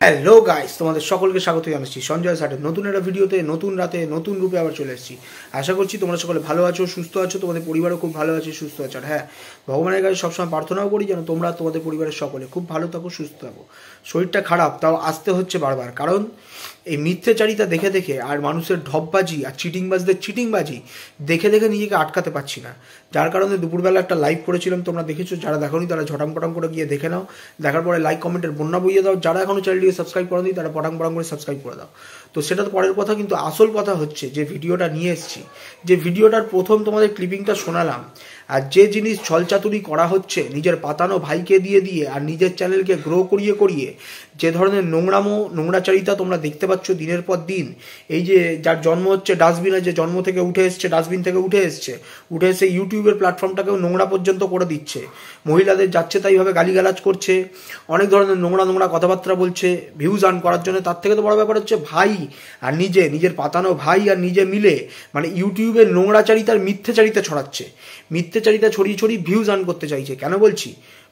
Hello guys, তোমাদের সকলকে স্বাগত জানাচ্ছি সঞ্জয় স্যারের নতুন একটা ভিডিওতে, নতুন রাতে নতুন রূপে আবার চলে এসেছি। আশা করছি তোমরা সকলে ভালো আছো, সুস্থ আছো, তোমাদের পরিবারও খুব ভালো আছে, সুস্থ আছো। আর হ্যাঁ, ভগবানের কাছে সবসময় প্রার্থনাও করি যেন তোমরা তোমাদের পরিবারের সকলে খুব ভালো থাকো, সুস্থ থাকো। শরীরটা খারাপ, তাও আসতে হচ্ছে বারবার, কারণ এই মিথ্যেচারিতা দেখে দেখে আর মানুষের ঢপবাজি আর চিটিংবাজদের চিটিংবাজি দেখে দেখে নিজেকে আটকাতে পারছি না। যার কারণে দুপুরবেলা একটা লাইভ করেছিলাম, তোমরা দেখেছো। যারা দেখোনি তারা ঝটাম পটাম করে গিয়ে দেখে নাও, দেখার পরে লাইক কমেন্টের বন্যা বইয়ে দাও। যারা এখনো চ্যানেলটিকে সাবস্ক্রাইব করেনি তারা পটাম পটাম করে সাবস্ক্রাইব করে দাও। তো সেটা তো পরের কথা, কিন্তু আসল কথা হচ্ছে যে ভিডিওটা নিয়ে এসেছি, যে ভিডিওটার প্রথম তোমাদের ক্লিপিংটা শোনালাম, আর যে জিনিস ছলচাতুরি করা হচ্ছে নিজের পাতানো ভাইকে দিয়ে দিয়ে আর নিজের চ্যানেলকে গ্রো করিয়ে করিয়ে, যে ধরনের নোংরাচারিতা তোমরা দেখতে পাচ্ছ দিনের পর দিন। এই যে যার জন্ম হচ্ছে ডাস্টবিনে, যে জন্ম থেকে উঠে এসছে, ডাস্টবিন থেকে উঠে এসে ইউটিউবের প্ল্যাটফর্মটাকেও নোংরা পর্যন্ত করে দিচ্ছে। মহিলাদের যাচ্ছে তাইভাবে গালিগালাজ করছে, অনেক ধরনের নোংরা কথাবার্তা বলছে ভিউজ আর্ন করার জন্য। তার থেকে তো বড় ব্যাপার হচ্ছে ভাই আর নিজের পাতানো ভাই আর নিজে মিলে মানে ইউটিউবের নোংরাচারিতার মিথ্যেচারিতা ছড়াচ্ছে, মিথ্যেচারিতা ছড়িয়ে ভিউজ আর্ন করতে চাইছে। কেন বলছি?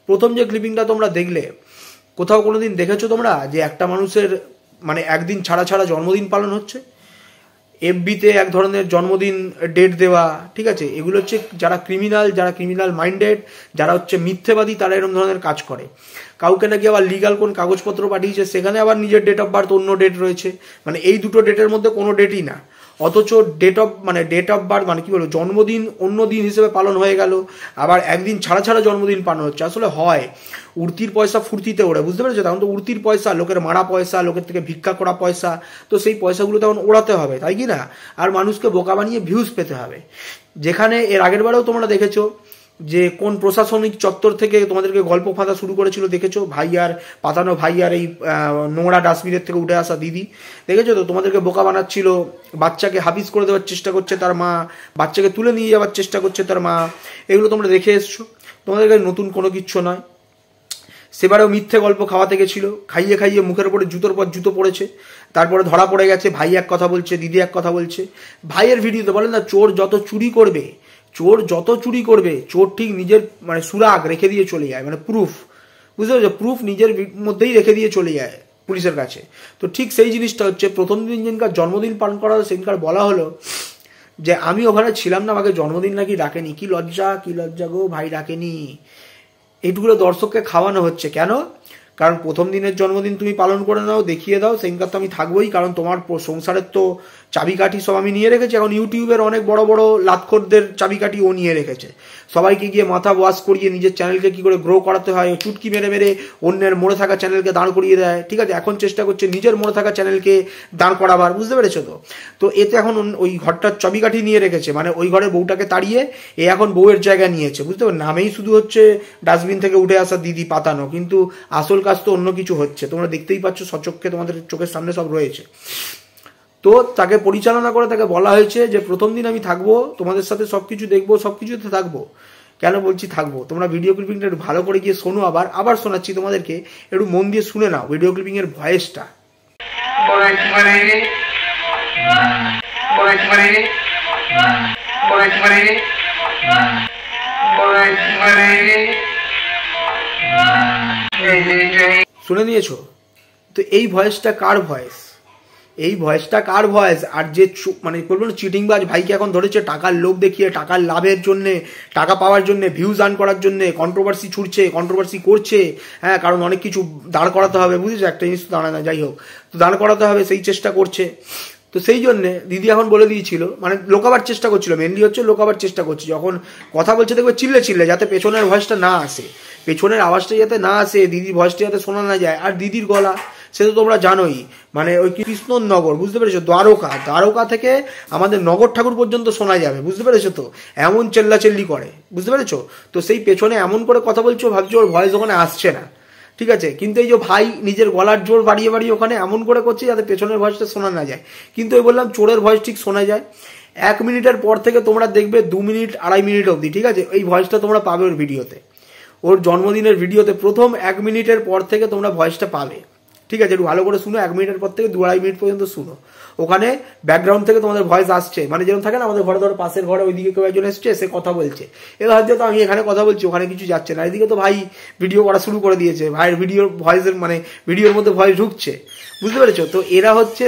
প্রথম যে ক্লিপিংটা তোমরা দেখলে, কোথাও কোনোদিন দেখেছো তোমরা যে একটা মানুষের মানে একদিন ছাড়া ছাড়া জন্মদিন পালন হচ্ছে? এফবিতে এক ধরনের জন্মদিন ডেট দেওয়া, ঠিক আছে? এগুলো হচ্ছে যারা ক্রিমিনাল মাইন্ডেড, যারা হচ্ছে মিথ্যেবাদী, তারা এরকম ধরনের কাজ করে। কাউকে নাকি আবার লিগাল কোন কাগজপত্র পাঠিয়েছে, সেখানে আবার নিজের ডেট অফ বার্থ অন্য ডেট রয়েছে, মানে এই দুটো ডেটের মধ্যে কোনো ডেটই না। অথচ ডেট অফ বার্থ মানে কি বলবো, জন্মদিন অন্য দিন হিসেবে পালন হয়ে গেল, আবার একদিন ছাড়া ছাড়া জন্মদিন পালন হচ্ছে। আসলে হয় উড়তির পয়সা ফুর্তিতে ওড়ে, বুঝতে পেরেছো? তখন তো উড়তির পয়সা, লোকের মারা পয়সা, লোকের থেকে ভিক্ষা করা পয়সা, তো সেই পয়সাগুলো তখন ওড়াতে হবে, তাই কি না? আর মানুষকে বোকা বানিয়ে ভিউজ পেতে হবে। যেখানে এর আগের বারেও তোমরা দেখেছো যে কোন প্রশাসনিক চত্বর থেকে তোমাদেরকে গল্প ফাঁদা শুরু করেছিল, দেখেছো? পাতানো ভাই আর এই নোংরা ডাস্টবিনের থেকে উঠে আসা দিদি, দেখেছো তো? তোমাদেরকে বোকা বানাচ্ছিল, বাচ্চাকে হাফিজ করে দেওয়ার চেষ্টা করছে তার মা, বাচ্চাকে তুলে নিয়ে যাওয়ার চেষ্টা করছে তার মা। এগুলো তোমরা দেখে এসছো, তোমাদেরকে নতুন কোনো কিচ্ছু নয়। সেবারেও মিথ্যে গল্প খাওয়াতে গেছিল, খাইয়ে মুখের উপরে জুতোর পর জুতো পড়েছে, তারপরে ধরা পড়ে গেছে। ভাই এক কথা বলছে, দিদি এক কথা বলছে। ভাইয়ের ভিডিওতে বলেন না, চোর যত চুরি করবে চোর ঠিক নিজের মানে সুরাগ রেখে দিয়ে চলে যায়, মানে প্রুফ, বুঝতে পারছো? প্রুফ নিজের মধ্যেই রেখে দিয়ে চলে যায় পুলিশের কাছে। তো ঠিক সেই জিনিসটা হচ্ছে প্রথম দিন যেদিনকার জন্মদিন পালন করা হলো, সেদিনকার বলা হলো যে আমি ওখানে ছিলাম না, আমাকে জন্মদিন নাকি ডাকেনি। কি লজ্জা গো ভাই, ডাকেনি। এইটুকুলো দর্শককে খাওয়ানো হচ্ছে কেন? কারণ প্রথম দিনের জন্মদিন তুমি পালন করে নাও, দেখিয়ে দাও, সেদিনকার তো আমি থাকবোই, কারণ তোমার সংসারের তো চাবিকাঠি সব আমি নিয়ে রেখেছি। এখন ইউটিউবের অনেক বড় বড় লাতখোরদের চাবিকাঠি ও নিয়ে রেখেছে। সবাইকে গিয়ে মাথা ওয়াশ করিয়ে নিজের চ্যানেলকে কি করে গ্রো করাতে হয়, চুটকি মেরে অন্যের মরে থাকা চ্যানেলকে দাঁড় করিয়ে দেয়, ঠিক আছে? এখন চেষ্টা করছে নিজের মরে থাকা চ্যানেলকে দাঁড় করাবার, বুঝতে পেরেছো তো? তো এতে এখন ওই ঘরটার চাবিকাঠি নিয়ে রেখেছে, মানে ওই ঘরের বউটাকে তাড়িয়ে এ এখন বউয়ের জায়গা নিয়েছে, বুঝতে পারো? নামেই শুধু হচ্ছে ডাস্টবিন থেকে উঠে আসা দিদি পাতানো, কিন্তু আসল কাজ তো অন্য কিছু হচ্ছে। তোমরা দেখতেই পাচ্ছ, সচক্ষে তোমাদের চোখের সামনে সব রয়েছে। তো তাকে পরিচালনা করে তাকে বলা হয়েছে যে প্রথম দিন আমি থাকবো, তোমাদের সাথে সবকিছু দেখবো, সবকিছুতে থাকবো। কেন বলছি থাকবো? তোমরা ভিডিও ক্লিপিংটা একটু ভালো করে গিয়ে শোনো, আবার শোনাচ্ছি তোমাদেরকে, একটু মন দিয়ে শুনে নাও ভিডিও ক্লিপিং এর ভয়েসটা। শুনে নিয়েছো তো? এই ভয়েসটা কার ভয়েস? আর যে মানে বলবো না, চিটিংবাজ ভাইকে এখন ধরেছে টাকার লোভ দেখিয়ে, টাকার লাভের জন্য, টাকা পাওয়ার জন্য, ভিউজ আর্ন করার জন্য কন্ট্রোভার্সি ছুটছে, কন্ট্রোভার্সি করছে। হ্যাঁ, কারণ অনেক কিছু দাঁড় করাতে হবে, বুঝেছো? একটা জিনিস তো দাঁড়ায় না, যাই হোক, তো দাঁড় করাতে হবে, সেই চেষ্টা করছে। তো সেই জন্যে দিদি এখন বলে দিয়েছিল, মানে লোকাবার চেষ্টা করছিল, মেনলি হচ্ছে লোকাবার চেষ্টা করছে। যখন কথা বলছে দেখবে চিল্লে যাতে পেছনের ভয়েসটা না আসে, পেছনের আওয়াজটা যাতে না আসে, দিদির ভয়েসটা যাতে শোনা না যায়। আর দিদির গলা সে তো তোমরা জানোই, মানে ওই কৃষ্ণনগর, বুঝতে পেরেছো? দ্বারকা থেকে আমাদের নগর ঠাকুর পর্যন্ত শোনা যাবে, বুঝতে পেরেছো তো? এমন চেল্লাচেল্লি করে, বুঝতে পেরেছো তো? সেই পেছনে এমন করে কথা বলছো, ভাবছো ওর ভয়েস ওখানে আসছে না, ঠিক আছে? কিন্তু এই যে ভাই নিজের গলার জোর বাড়িয়ে ওখানে এমন করে করছে যাতে পেছনের ভয়েসটা শোনা না যায়। কিন্তু ওই বললাম, চোরের ভয়েস ঠিক শোনা যায় 1 মিনিটের পর থেকে। তোমরা দেখবে 2 মিনিট 2.5 মিনিট অবধি, ঠিক আছে? এই ভয়েসটা তোমরা পাবে ওর ভিডিওতে, ওর জন্মদিনের ভিডিওতে প্রথম 1 মিনিটের পর থেকে তোমরা ভয়েসটা পাবে, ঠিক আছে, একটু ভালো করে শুনো, 1 মিনিটের পর থেকে 2-2.5 মিনিট পর্যন্ত শুনো। ওখানে ব্যাকগ্রাউন্ড থেকে তোমাদের ভয়েস আসছে, মানে যেরকম থাকে না আমাদের ঘরে ধরো পাশের ঘরে ওইদিকে কেউ একজন এসছে, সে কথা বলছে, এবার হয়তো আমি এখানে কথা বলছি, ওখানে কিছু যাচ্ছে না, এদিকে তো ভাই ভিডিও করা শুরু করে দিয়েছে, ভাইয়ের ভিডিওর ভয়েসের মানে ভিডিওর মধ্যে ভয়েস ঢুকছে, বুঝতে পেরেছো? তো এরা হচ্ছে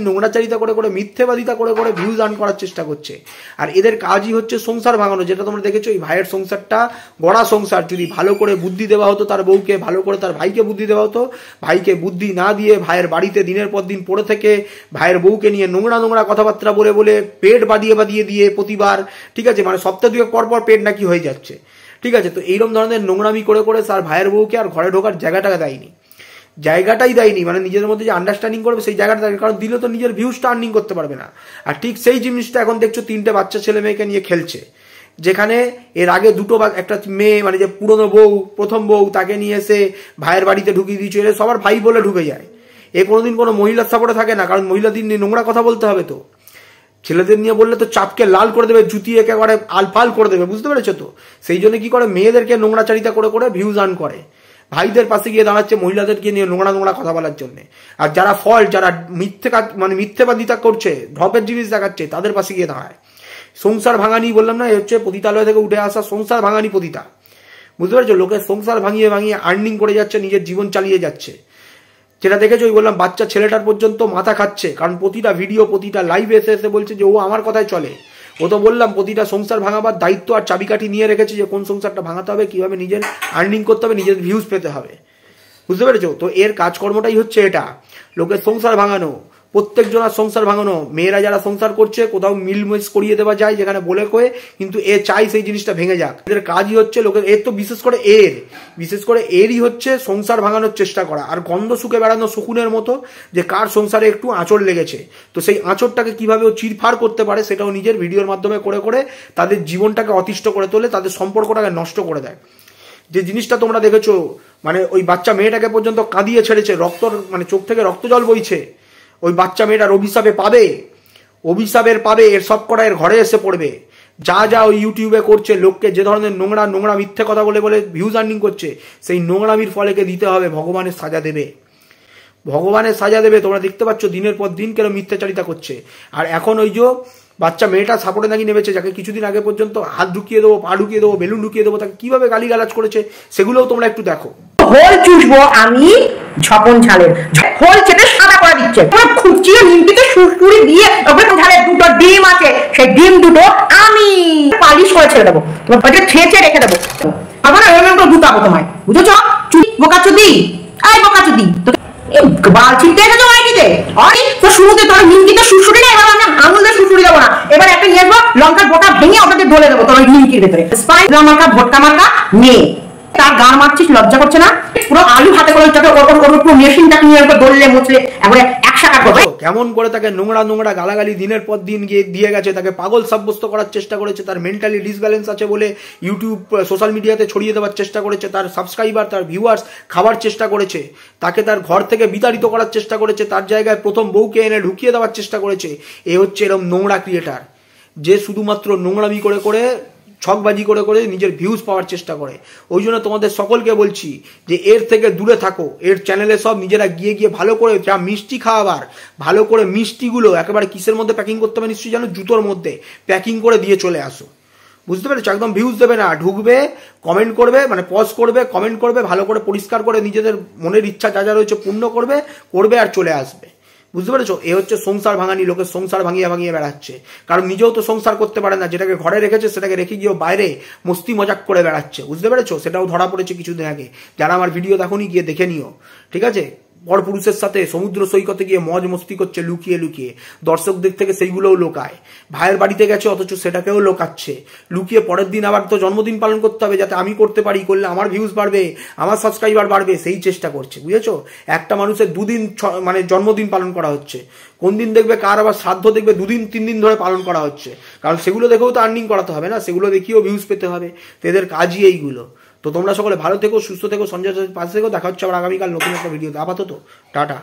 নোংরাচারিতা করে করে মিথ্যেবাদিতা করে করে ভিউজ আর্ন করার চেষ্টা করছে। আর এদের কাজই হচ্ছে সংসার ভাঙানো, যেটা তোমরা দেখেছো এই ভাইয়ের সংসারটা গড়া সংসার, যদি ভালো করে বুদ্ধি দেওয়া হতো তার বউকে, ভালো করে তার ভাইকে বুদ্ধি দেওয়া হতো, ভাইকে বুদ্ধি না দিয়ে ভাইয়ের বাড়িতে দিনের পর দিন পড়ে থেকে ভাইয়ের বউকে নিয়ে নোংরা কথাবার্তা বলে বলে পেট বাদিয়ে দিয়ে প্রতিবার, ঠিক আছে, মানে সপ্তাহ 2 পর পর পেট নাকি হয়ে যাচ্ছে, ঠিক আছে। তো এইরকম ধরনের নোংরামি করে করে তার ভাইয়ের বউকে আর ঘরে ঢোকার জায়গাটাই দেয়নি, মানে নিজের মধ্যে যে আন্ডারস্ট্যান্ডিং করবে সেই জায়গাটা দেয়নি, কারণ দিলে তো নিজের ভিউজটা আর্নিং করতে পারবে না। আর ঠিক সেই জিনিসটা এখন দেখছো 3টে বাচ্চা ছেলে মেয়েকে নিয়ে খেলছে, যেখানে এর আগে একটা মেয়ে, মানে যে পুরনো বউ, প্রথম বউ, তাকে নিয়ে এসে ভাইয়ের বাড়িতে ঢুকিয়ে দিয়েছে, এরা সবার ভাই বলে ঢুকে যায়। এ কোনোদিন কোনো মহিলার সাপোর্টে থাকে না, কারণ মহিলাদের নিয়ে নোংরা কথা বলতে হবে, তো ছেলেদের নিয়ে বললে তো চাপকে লাল করে দেবে, জুতি একেবারে আলফাল করে দেবে, বুঝতে পেরেছো? তো সেই জন্য কি করে, মেয়েদেরকে নোংরাচারিতা করে করে ভিউজ আর্ন করে, ভাইদের পাশে গিয়ে দাঁড়াচ্ছে মহিলাদেরকে নিয়ে নোংরা কথা বলার জন্য। আর যারা যারা মিথ্যেবাদিতা করছে, ঢপের জিনিস দেখাচ্ছে, তাদের পাশে গিয়ে দাঁড়ায়। সংসার ভাঙানি বললাম না, হচ্ছে পতিতালয় থেকে উঠে আসা সংসার ভাঙানি পতিতা, বুঝতে পারছো? লোকের সংসার ভাঙিয়ে আর্নিং করে যাচ্ছে, নিজের জীবন চালিয়ে যাচ্ছে। যেটা দেখেছো, ওই বললাম বাচ্চা ছেলেটার পর্যন্ত মাথা খাচ্ছে, কারণ প্রতিটা ভিডিও, প্রতিটা লাইভ এসে এসে বলছে যে ও আমার কথায় চলে। ও তো বললাম প্রতিটা সংসার ভাঙাবার দায়িত্ব আর চাবিকাঠি নিয়ে রেখেছে, যে কোন সংসারটা ভাঙাতে হবে, কিভাবে নিজের আর্নিং করতে হবে, নিজের ভিউজ পেতে হবে, বুঝতে পেরেছো? তো এর কাজকর্মটাই হচ্ছে এটা, লোকের সংসার ভাঙানো, প্রত্যেকজনের সংসার ভাঙানো। মেয়েরা যারা সংসার করছে কোথাও মিলমিস করিয়ে দেওয়া যায় যেখানে বলে কয়ে, কিন্তু এ চাই সেই জিনিসটা ভেঙে যাক। এদের কাজই হচ্ছে লোকের, এর তো বিশেষ করে এরই হচ্ছে সংসার ভাঙানোর চেষ্টা করা, আর গন্ধ শুকে বেড়ানো শকুনের মতো, যে কার সংসারে একটু আঁচড় লেগেছে, তো সেই আঁচড়টাকে কিভাবে ও চিরফার করতে পারে সেটাও নিজের ভিডিওর মাধ্যমে করে করে তাদের জীবনটাকে অতিষ্ঠ করে তোলে, তাদের সম্পর্কটাকে নষ্ট করে দেয়। যে জিনিসটা তোমরা দেখেছো, মানে ওই বাচ্চা মেয়েটাকে পর্যন্ত কাঁদিয়ে ছেড়েছে, মানে চোখ থেকে রক্ত জল বইছে, ওই বাচ্চা মেয়েটার অভিশাপের পাবে, এর সব করা এর ঘরে এসে পড়বে। যা ওই ইউটিউবে করছে, লোককে যে ধরনের নোংরা মিথ্যে কথা বলে বলে ভিউজ আর্নিং করছে, সেই নোংরামির ফলেকে দিতে হবে ভগবানের সাজা দেবে। তোমরা দেখতে পাচ্ছ দিনের পর দিন কেন মিথ্যাচারিতা করছে। আর এখন ওই যে বাচ্চা মেয়েটা সাপোর্টে নাকি নেমেছে, যাকে কিছুদিন আগে পর্যন্ত হাত ঢুকিয়ে দেবো, পা ঢুকিয়ে দেবো, বেলুন ঢুকিয়ে দেবো, তাকে কিভাবে গালিগালাজ করেছে সেগুলোও তোমরা একটু দেখো। হোল চুষবো আমি ঝপন ঝালের, হোল চেটে সাদা করে দিচ্ছে, খুঁচিয়ে নিমটিতে সুড়সুড়ি দিয়ে ওপরে ঝালের 2টো ডিম আছে, সেই ডিম 2টো আমি পালিশ করে ছেড়ে দেবো, তোমার ওটা ছেঁচে রেখে দেবো, আবার এরকম করে গুতাবো তোমায়, বুঝেছ? চুদি বোকাচুদি, এই বোকাচুদি, বালছিতে এসেছো আইডিতে, আরে তো শুরুতে তোর নিমকিতে সুড়সুড়ি না, এবার আমি আঙুল দিয়ে সুড়সুড়ি দেবো না, এবার একটা নিয়ে আসবো লঙ্কার বোটা ভেঙে ওটাতে ঢলে দেবো তোর ওই নিমকির ভেতরে। স্পাইস মার্কা ভোটকা মার্কা মেয়ে, তার গান মারছিস, লজ্জা করছে না? পুরো আলু হাতে করে পুরো মেশিনটাকে নিয়ে দললে মুছলে একবারে 100 টাকা। কেমন করে তাকে নোংরা গালাগালি দিনের পর দিন গিয়ে দিয়ে গেছে, তাকে পাগল সাব্যস্ত করার চেষ্টা করেছে, তার মেন্টালি ডিসব্যালেন্স আছে বলে ইউটিউব সোশ্যাল মিডিয়াতে ছড়িয়ে দেওয়ার চেষ্টা করেছে, তার সাবস্ক্রাইবার তার ভিউয়ার্স খাবার চেষ্টা করেছে, তাকে তার ঘর থেকে বিতাড়িত করার চেষ্টা করেছে, তার জায়গায় প্রথম বউকে এনে ঢুকিয়ে দেওয়ার চেষ্টা করেছে। এ হচ্ছে এরকম নোংরা ক্রিয়েটার, যে শুধুমাত্র নোংরামি করে করে ছকবাজি করে করে নিজের ভিউজ পাওয়ার চেষ্টা করে। ওই জন্য তোমাদের সকলকে বলছি যে এর থেকে দূরে থাকো। এর চ্যানেলে সব নিজেরা গিয়ে ভালো করে যা মিষ্টি খাওয়াবার, ভালো করে মিষ্টিগুলো একেবারে কিসের মধ্যে প্যাকিং করতে হবে নিশ্চয়ই জানো, জুতোর মধ্যে প্যাকিং করে দিয়ে চলে আসো, বুঝতে পেরেছো? একদম ভিউজ দেবে না, ঢুকবে, কমেন্ট করবে, মানে পজ করবে, কমেন্ট করবে, ভালো করে পরিষ্কার করে নিজেদের মনের ইচ্ছা যা রয়েছে পূর্ণ করবে আর চলে আসবে, বুঝতে পেরেছো? এ হচ্ছে সংসার ভাঙানি, লোকের সংসার ভাঙিয়ে বেড়াচ্ছে, কারণ নিজেও তো সংসার করতে পারে না, যেটাকে ঘরে রেখেছে সেটাকে রেখে গিয়েও বাইরে মস্তি মজাক করে বেড়াচ্ছে, বুঝতে পেরেছো? সেটাও ধরা পড়েছে কিছুদিন আগে। যারা আমার ভিডিও দেখোনি গিয়ে দেখে নিও, ঠিক আছে? পরপুরুষের সাথে সমুদ্র সৈকতে গিয়ে মজ মস্তি করছে লুকিয়ে লুকিয়ে, দর্শকদের থেকে সেইগুলোও লোকায়। ভাইয়ের বাড়িতে গেছে অথচ সেটাকেও লোকাচ্ছে লুকিয়ে। পরের দিন আবার তো জন্মদিন পালন করতে হবে, যাতে আমি করতে পারি, করলে আমার ভিউজ বাড়বে, আমার সাবস্ক্রাইবার বাড়বে, সেই চেষ্টা করছে, বুঝেছো? একটা মানুষের 2 দিন মানে জন্মদিন পালন করা হচ্ছে, কোন দিন দেখবে কার আবার শ্রাদ্ধ দেখবে 2 দিন 3 দিন ধরে পালন করা হচ্ছে, কারণ সেগুলো দেখেও তো আর্নিং করাতে হবে না, সেগুলো দেখিয়েও ভিউজ পেতে হবে। তো এদের কাজই এইগুলো। তো তোমরা সকলে ভালো থেকো, সুস্থ থেকো, সঞ্জয় পাশে থেকো। দেখা হচ্ছে আবার আগামীকাল নতুন একটা ভিডিওতে। আপাতত টাটা।